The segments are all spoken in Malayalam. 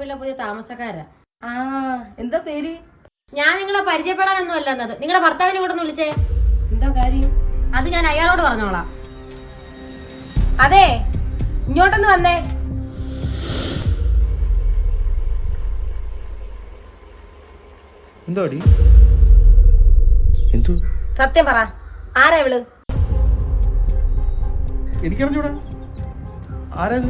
വീട്ടിലെ പുതിയ താമസക്കാരാ. ആ എന്താ പേര്? ഞാൻ നിങ്ങളെ പരിചയപ്പെടാനൊന്നും അല്ല എന്നത്. നിങ്ങളുടെ ഭർത്താവിനെ കൂടെ ഒന്ന് വിളിച്ചേ. എന്താ കാര്യം? അത് ഞാൻ അയാളോട് പറഞ്ഞോളാം. അതെ, ഇങ്ങോട്ടൊന്ന് വന്നേ. സത്യം പറ, ആരാ ഇവള്? എനിക്കറിഞ്ഞൂടാ ആരാത്.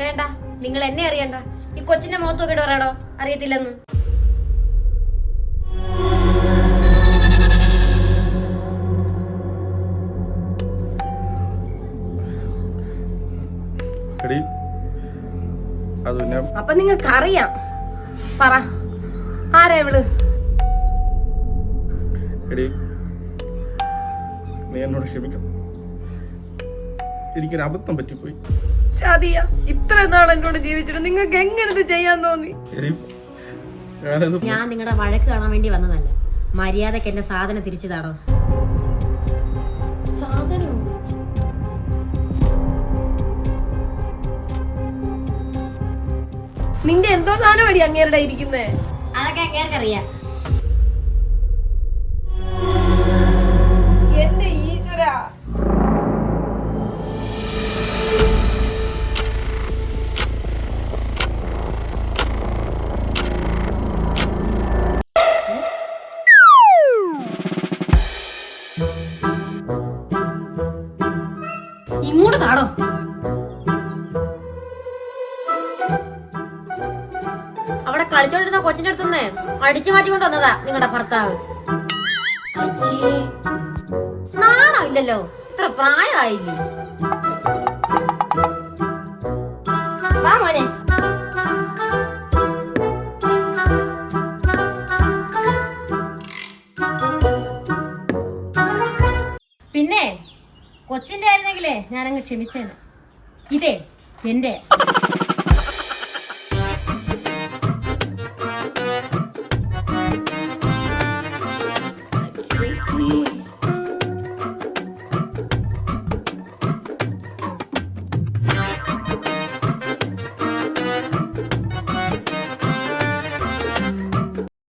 വേണ്ട, നിങ്ങൾ എന്നെ അറിയണ്ട. ഈ കൊച്ചിന്റെ മുഖത്ത് നോക്കിട്ട് പറയാടോ അറിയത്തില്ലെന്ന്. അപ്പൊ നിങ്ങൾക്ക് അറിയാം. പറ, ആരാ ഇവള്? നീ എന്നോട് ക്ഷമിക്കണം, എനിക്കൊരു അബദ്ധം പറ്റിപ്പോയി. ചതിയ, ഇത്ര നാൾ എന്നോട് ജീവിച്ചിട്ട് നിങ്ങൾക്ക് എങ്ങനെ ഇത് ചെയ്യാൻ തോന്നി? ഞാൻ നിങ്ങളുടെ വഴക്ക് കാണാൻ വേണ്ടി വന്നതല്ല. മര്യാദക്ക് എന്റെ സാധനം തിരിച്ചു താടോ. സാധനം നിന്റെ എന്തോ സാധനം അടി അങ്ങേരുടെ ഇരിക്കുന്നേ? അതൊക്കെ അങ്ങേർക്കറിയാം. എന്റെ ഈശ്വര, ഇങ്ങോട്ട് താടോ. അവിടെ കളിച്ചോണ്ടിരുന്ന കൊച്ചിന്റെ അടുത്തുനിന്ന് അടിച്ചു മാറ്റിക്കൊണ്ട് വന്നതാ നിങ്ങളുടെ ഭർത്താവ്. നാണോ ഇല്ലല്ലോ, ഇത്ര പ്രായമായില്ലേ. വാ മോനെ. പിന്നെ കൊച്ചിന്റെ ആയിരുന്നെങ്കിലേ ഞാനങ്ങ് ക്ഷമിച്ചേനെ. ഇതേ എന്റെ